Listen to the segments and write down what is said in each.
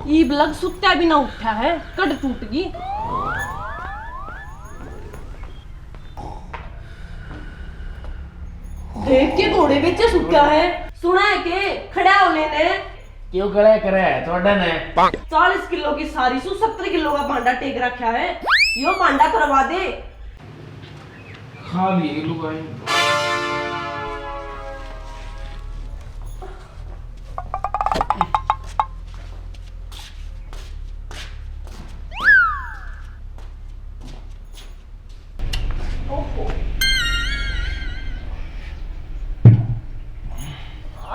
ईब लग सुत्ता भी ना उठा है, कड़ टूट गई। देख के घोड़े बेचे सुत्ता है, सुना है के खड़ा होने ने क्यों खड़ा करे है थोड़ा ने 40 किलो की सारी सु 70 किलो का भांडा टेक रखा है, यो भांडा करवा दे। खा लिए लुगाई।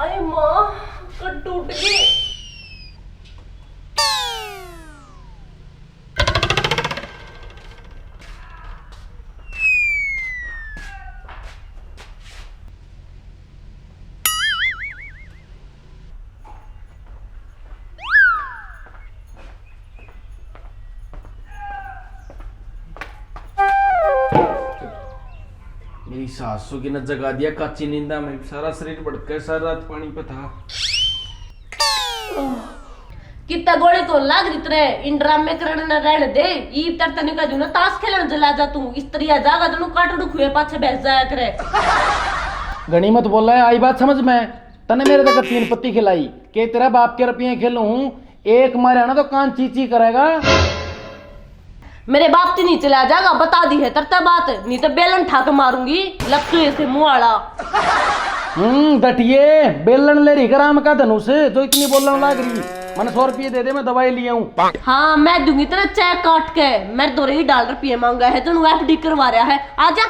अरे माँ कट टूट गई। मेरी सासू की न जगा दिया कच्ची नींदा में, सारा शरीर भड़का, सारा रात पानी पे था। कितना गोली तो लाग रही तरह इन ड्रामे करने न रहने दे। ई तर तने का जो ना ताश खेलने जला जा तू इस तरह जागा तनु काटड़ू खुए पाछे बैठ जाया करे। गनीमत बोला है, आई बात समझ में। तने मेरे तक 3 पत्ती खिलाई के तेरा बाप के रुपये खेलू हूं, एक मारे ना तो कान चीची करेगा। मेरे बाप ती नहीं चला जागा, बता दी है तरता बात, नहीं तो बेलन ठाक मारूंगी लक्के से मुंह आड़ा। डटिए बेलन ले रही कराम का धनुष जो इतनी बोलने लग रही। मैंने 100 रुपये दे दे, मैं दवाई लिया हूँ। हाँ मैं दूंगी तेरा चेक काट के, मैं दो ही $1 मांगा है तेन एफडी करवा रहा है, आजा।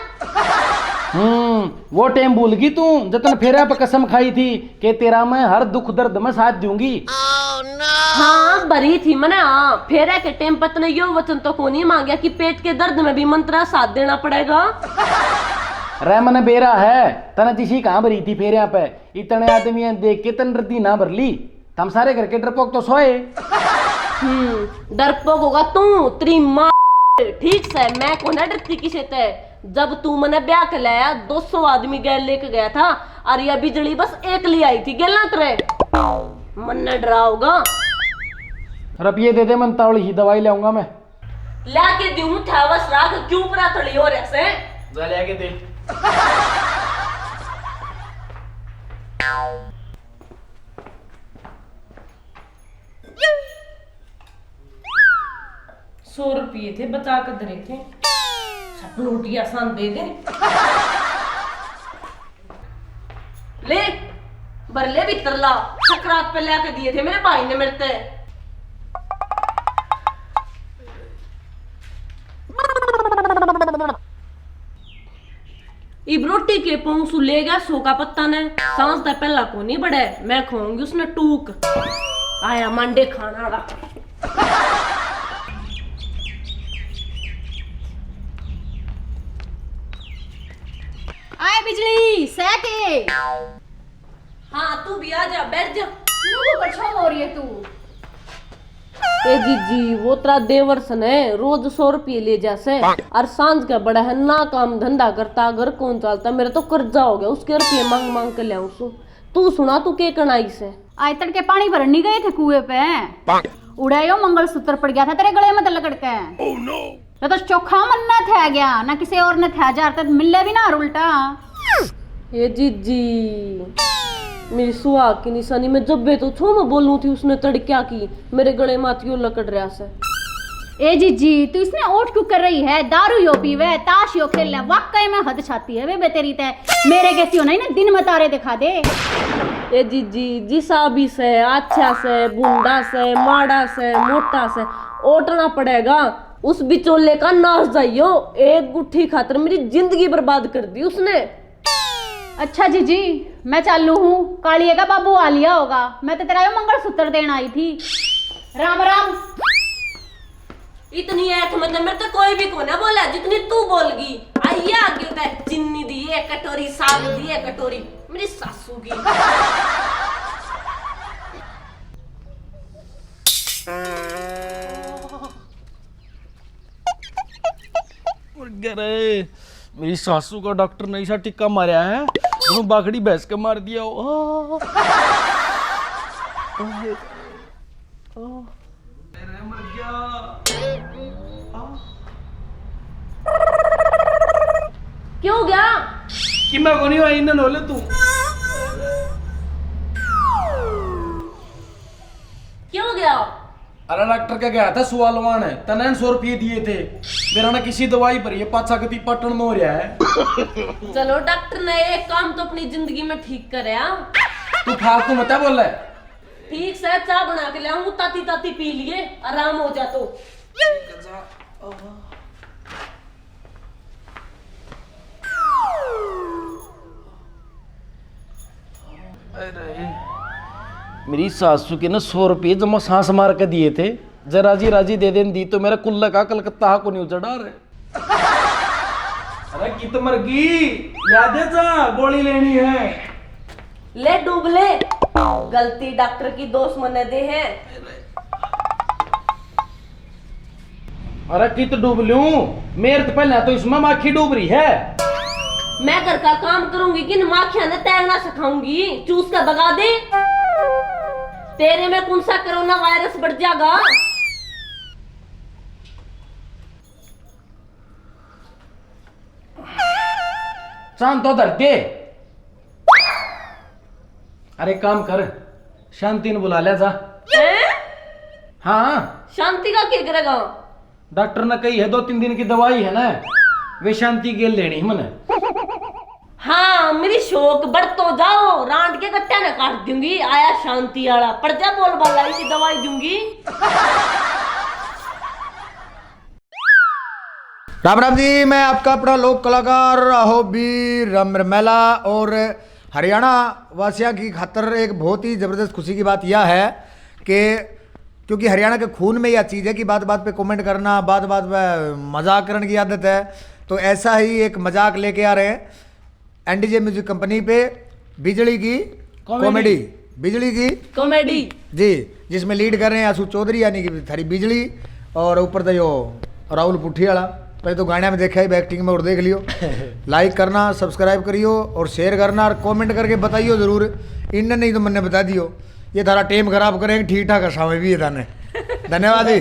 वो टाइम भूल गई तू जतन फेरा पे कसम खाई थी कि तेरा मैं हर दुख दर्द में साथ दूंगी। हाँ बरी थी मैंने, हाँ फेरा के टाइम पर तने यो वचन तो को नहीं मांगा कि पेट के दर्द में भी मंत्रा साथ देना पड़ेगा। रे मैंने बेरा है तने जिसी कहाँ भरी थी फेरिया पे, इतने आदमी देख के तन रद्दी ना भर ली। तम सारे घर के डरपोक तो सोए। डरपोक होगा तू, तेरी माँ। ठीक से मैं को ना डरती किसे ते। जब तू मैंने ब्याह के लाया 200 आदमी गैल लेके गया था, और यह बिजली बस एक ले आई थी गेलना तेरे मन न डराओगा। रुपये दे दे, मैं तावड़ी ही दवाई ले आऊंगा मैं। ला के दूं थावस राख क्यों परा थड़ी हो ऐसे जा ले आके दे। ₹100 थे बचा कर धरे थे, सब रोटी आसान दे दे। ले बरले भी तरला सकरात पे लेके दिए थे मेरे भाई ने मेरे ते। इब रोटी के पोंसू ले गया सो का पत्ता ने, सांस दा पहला को नहीं बढ़े, मैं खाऊंगी उसने टूक आया मंडे खाना वाला। आए बिजली सहके। हाँ तू भी आ जा, बैठ जा। क्यों परेशान हो रही है तू? ए जीजी वो तेरा देवर सन है, रोज ₹100 ले जैसे, और सांझ का बड़ा है ना काम धंधा करता, घर कौन चलता, मेरा तो कर्जा हो गया उसके रुपये मांग मांग के ले। तू सुना तू के कनाई से आए तड़के पानी भरने नहीं गए थे कुएं पे, उड़ायो मंगलसूत्र पड़ गया था तेरे गले में लकड़ के। तो चोखा मन न था गया ना किसी और ने था जा मिले भी ना उल्टा। ये जीजी मेरी सुहाग की निशानी में जब तो छो मैं बोलूं थी उसने तड़क्या की मेरे गले माथियो लकड़ रहा से। ए जीजी तू इसने ओट क्यों कर रही है? दारू यो पीवे ताश यो खेल ले, वाकई में हद छाती है वे तेरी ते। मेरे कैसी हो नहीं ना दिन में तारे दिखा दे। ए जीजी जिसा भी से अच्छा से बुंदा से माड़ा से मोटा से ओटना पड़ेगा, उस बिचौले का नाश जाइयो। एक गुट्ठी खातर मेरी जिंदगी बर्बाद कर दी उसने। अच्छा जीजी मैं चालू हूँ, कालिए का बाबू आ लिया होगा, मैं तो तेरा मंगलसूत्र देना आई थी। राम राम। इतनी ऐठ मतलब मेरे तो कोई भी को ना बोला जितनी तू बोलगी। आइए आगे होता है चिन्नी दी है कटोरी, साग दी है कटोरी, मेरी सासू की। मेरी सासू का डॉक्टर ने ऐसा टिक्का मारा है तो बाखड़ी भैंस के मार दिया। क्यों हो गया? कि मैं को नहीं आई ना नोले तू क्यों हो गया? अरे डॉक्टर क्या गया था सुवालवान है, तने 100 रुपये दिए थे, मेरा ना किसी दवाई पर ये पाछा गति पटन में हो रहा है। चलो डॉक्टर ने एक काम तो अपनी जिंदगी में ठीक करे। तू फालतू मत बोल है। ठीक से चाय बना के लाऊं, ताती ताती पी लिए, आराम हो जा तो। मेरी सासू के ना 100 रुपये जमा सांस मार के दिए थे, जरा जी राजी दे देन दी तो मेरा कुल्ला का कलकत्ता को नहीं उचड़ा रहे। अरे कित मरगी ला दे जा, गोली लेनी है। ले डूब ले, गलती डॉक्टर की दोस्त मने दे है। अरे कित डूब लूं, मेरे तो पहले तो इसमें माखी डूब रही है। मैं घर का काम करूंगी कि माखिया ने तैरना सिखाऊंगी, चूस कर भगा दे। तेरे में कौन सा कोरोना वायरस बढ़ जाएगा? शांत हो धरते। अरे काम कर, शांति ने बुला ले जा। हाँ शांति का क्या करेगा? डॉक्टर ने कही है 2-3 दिन की दवाई है ना, वे शांति के लेनी मने। हाँ मेरी शौक बढ़ तो जाओ, रांड के कट्टे ने काट दूंगी। आया शांति वाला, पड़ जा बोल बाला, इसी दवाई दूंगी। राम राम जी, मैं आपका अपना लोक कलाकार राहोबीर रमरमेला। और हरियाणा वासियों की खातर एक बहुत ही ज़बरदस्त खुशी की बात यह है कि क्योंकि हरियाणा के खून में यह चीज़ है कि बात बात पे कमेंट करना, बात बात पे मजाक करने की आदत है। तो ऐसा ही एक मजाक लेके आ रहे हैं एनडीजे म्यूजिक कंपनी पे, बिजली की कॉमेडी, बिजली की कॉमेडी जी, जिसमें लीड कर रहे हैं आशु चौधरी यानी कि थारी बिजली, और ऊपर तो जो राहुल पुठी वाला। पहले तो गाने में देखा ही, एक्टिंग में और देख लियो। लाइक करना, सब्सक्राइब करियो और शेयर करना और कमेंट करके बताइयो ज़रूर। इन नहीं तो मैंने बता दियो, ये थारा टेम खराब करेंगे, ठीक ठाक हसावे भी है थाने। धन्यवाद जी।